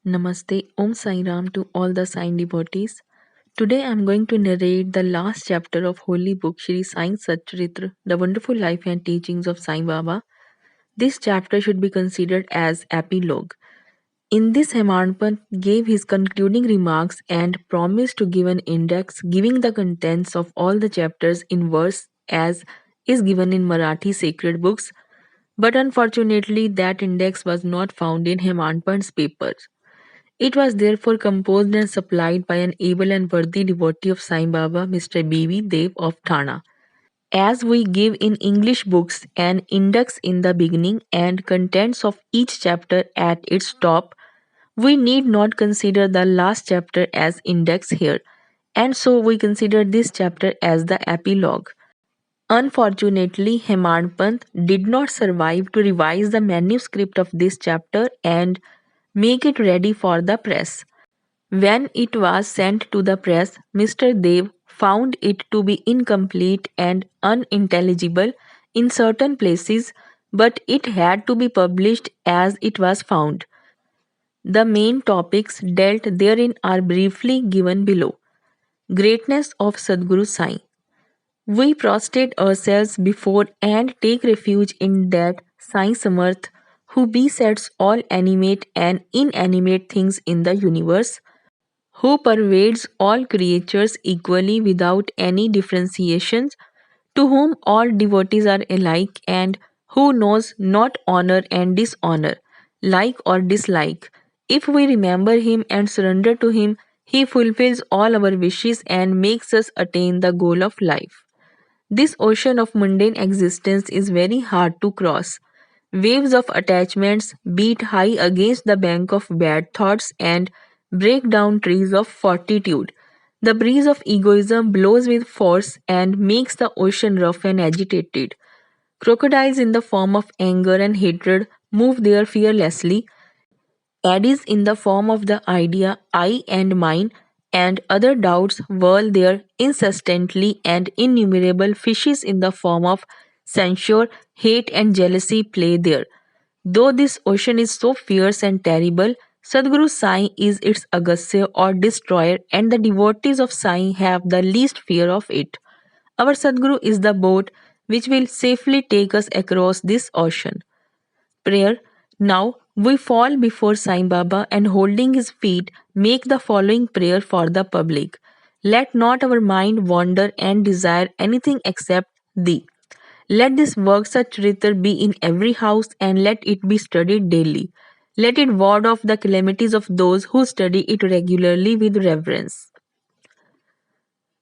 Namaste, Om Sai Ram to all the Sai devotees. Today I am going to narrate the last chapter of Holy Book Shri Sai Satcharitra, the wonderful life and teachings of Sai Baba. This chapter should be considered as epilogue. In this, Hemadpant gave his concluding remarks and promised to give an index giving the contents of all the chapters in verse as is given in Marathi sacred books, but unfortunately that index was not found in Hemadpant's papers. It was therefore composed and supplied by an able and worthy devotee of Sai Baba, Mr. B.V. Dev of Thana. As we give in English books an index in the beginning and contents of each chapter at its top, we need not consider the last chapter as index here, and so we consider this chapter as the epilogue. Unfortunately, Hemad did not survive to revise the manuscript of this chapter and make it ready for the press. When it was sent to the press, Mr. Dev found it to be incomplete and unintelligible in certain places, but it had to be published as it was found. The main topics dealt therein are briefly given below. Greatness of Sadguru Sai. We prostrate ourselves before and take refuge in that Sai Samarth who besets all animate and inanimate things in the universe, who pervades all creatures equally without any differentiations, to whom all devotees are alike, and who knows not honor and dishonor, like or dislike. If we remember him and surrender to him, he fulfills all our wishes and makes us attain the goal of life. This ocean of mundane existence is very hard to cross. Waves of attachments beat high against the bank of bad thoughts and break down trees of fortitude. The breeze of egoism blows with force and makes the ocean rough and agitated. Crocodiles in the form of anger and hatred move there fearlessly. Eddies in the form of the idea I and mine and other doubts whirl there incessantly, and innumerable fishes in the form of censure, hate, and jealousy play there. Though this ocean is so fierce and terrible, Sadguru Sai is its Agastya or destroyer, and the devotees of Sai have the least fear of it. Our Sadguru is the boat which will safely take us across this ocean. Prayer. Now we fall before Sai Baba and holding his feet make the following prayer for the public. Let not our mind wander and desire anything except Thee. Let this work Satcharitra be in every house and let it be studied daily. Let it ward off the calamities of those who study it regularly with reverence.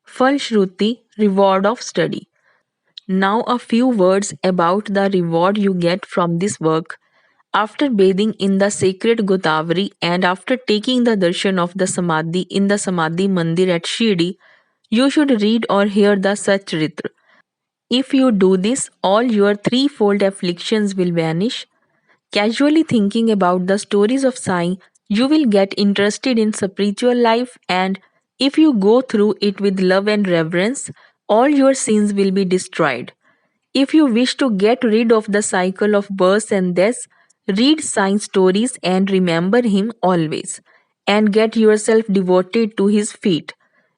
Falshruti, reward of study. Now a few words about the reward you get from this work. After bathing in the sacred Godavari and after taking the darshan of the Samadhi in the Samadhi Mandir at Shirdi, you should read or hear the Satcharitra. If you do this, all your threefold afflictions will vanish. Casually thinking about the stories of Sai, you will get interested in spiritual life, and if you go through it with love and reverence, all your sins will be destroyed. If you wish to get rid of the cycle of births and deaths, read Sai's stories and remember him always, and get yourself devoted to his feet.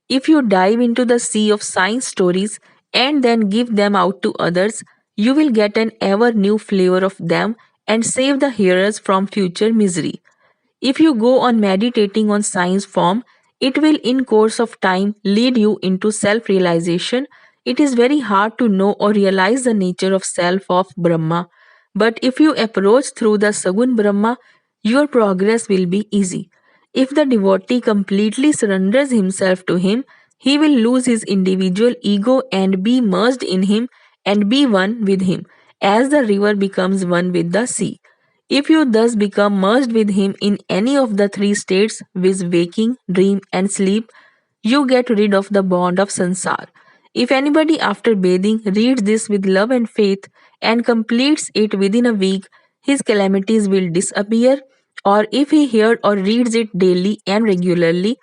If you dive into the sea of Sai's stories and then give them out to others, you will get an ever new flavor of them and save the hearers from future misery. If you go on meditating on Sai's form, it will in course of time lead you into self-realization. It is very hard to know or realize the nature of self of Brahma, but if you approach through the Sagun Brahma, your progress will be easy. If the devotee completely surrenders himself to him, he will lose his individual ego and be merged in him and be one with him, as the river becomes one with the sea. If you thus become merged with him in any of the three states, viz. Waking, dream, and sleep, you get rid of the bond of sansar. If anybody after bathing reads this with love and faith and completes it within a week, his calamities will disappear, or if he hears or reads it daily and regularly,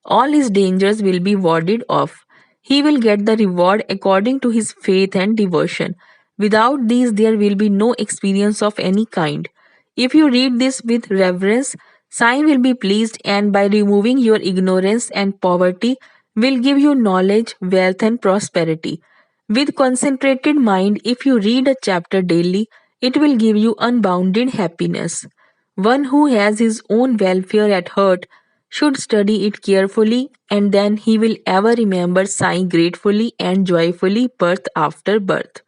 all his dangers will be warded off. He will get the reward according to his faith and devotion. Without these, there will be no experience of any kind. If you read this with reverence, Sai will be pleased, and by removing your ignorance and poverty will give you knowledge, wealth and prosperity. With concentrated mind, if you read a chapter daily, it will give you unbounded happiness. One who has his own welfare at heart should study it carefully, and then he will ever remember Sai gratefully and joyfully birth after birth.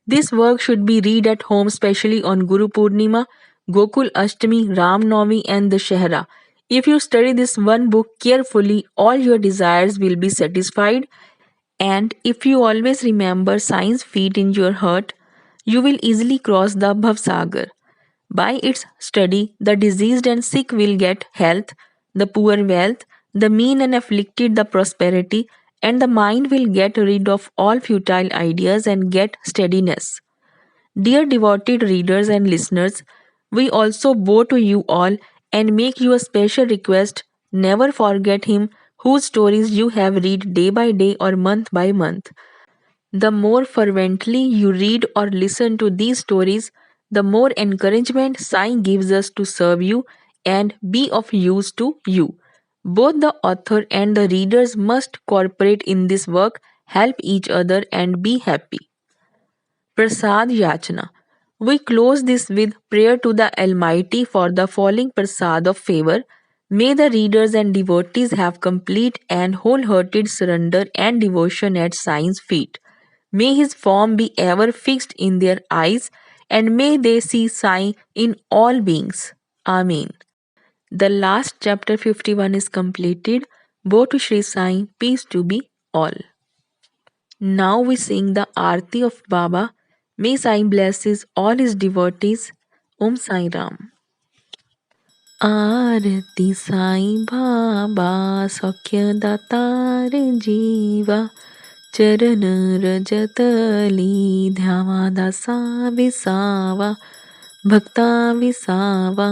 This work should be read at home, especially on Guru Purnima, Gokul Ashtami, Ram Navami, and Dashehra. If you study this one book carefully, all your desires will be satisfied. And if you always remember Sai's feet in your heart, you will easily cross the Bhavsagar. By its study, the diseased and sick will get health, the poor wealth, the mean and afflicted the prosperity, and the mind will get rid of all futile ideas and get steadiness. Dear devoted readers and listeners, we also bow to you all and make you a special request. Never forget him whose stories you have read day by day or month by month. The more fervently you read or listen to these stories, the more encouragement Sai gives us to serve you and be of use to you. Both the author and the readers must cooperate in this work, help each other, and be happy. Prasad Yachana. We close this with prayer to the Almighty for the falling prasad of favor. May the readers and devotees have complete and wholehearted surrender and devotion at Sai's feet. May his form be ever fixed in their eyes, and may they see Sai in all beings. Amen. The last chapter 51 is completed. Woe to Sri Sai, peace to be all. Now we sing the Aarti of Baba. May Sai blesses all his devotees. Om Sai Ram. आरती साईं बाबा सौख्य दातार जीवा चरण रजतली ध्यावा दासा विसावा भक्ता विसावा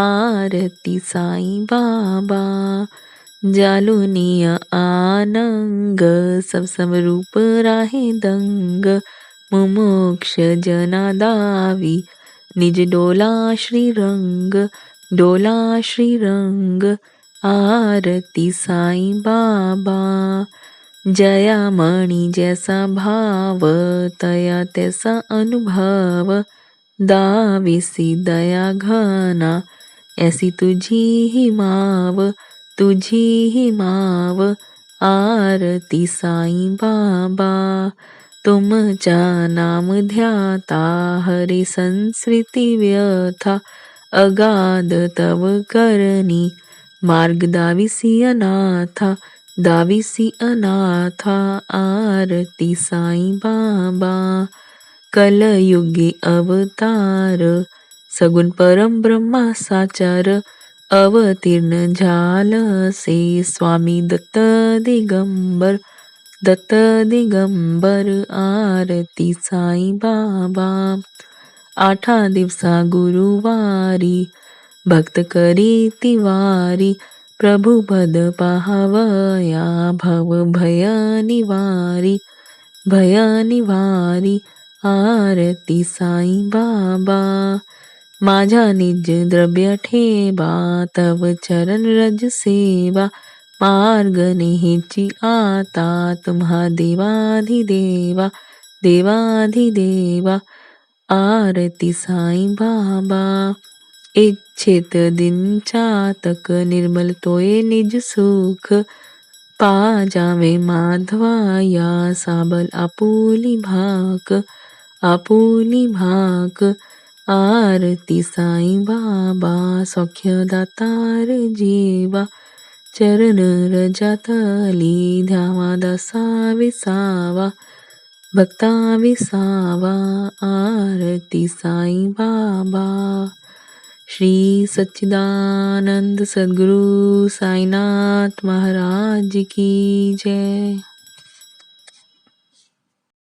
आरती साईं बाबा जालुनिया आनंग सब समरूप राहे दंग मुमोक्ष जना दावी निज डोला श्री रंग आरती साईं बाबा जया मणि जैसा भाव तया तैसा अनुभव दाविसी दया घना ऐसी तुझी ही माव आरती साईं बाबा तुम चा नाम ध्याता हरि संस्कृति व्यथा अगाध तव करनी मार्ग दाविसी अनाथा आरती साईं बाबा कलयुगी अवतार सगुण परम ब्रह्मा साचार अवतीर्ण झाल से स्वामी दत्त दिगंबर आरती साईं बाबा आठा दिवसा गुरुवारी भक्त करी तिवारी प्रभु पद पाहवया भव भय निवारी आरती साईं बाबा माझा निज द्रव्य ठेवा तव चरण रज सेवा मार्ग निहिची आता तुम्हा देवाधिदेवा आरती साईं बाबा इच्छित दिन चातक निर्मल तोये निज सुख पा जावे माधवाया साबल आपुली भाक आरती साईं बाबा सौख्य दातार जीवा चरण रजतली ध्यावा दसा विसावा भक्ता विसावा आरती साईं बाबा श्री सच्चिदानंद सद्गुरु साईनाथ महाराज की जय।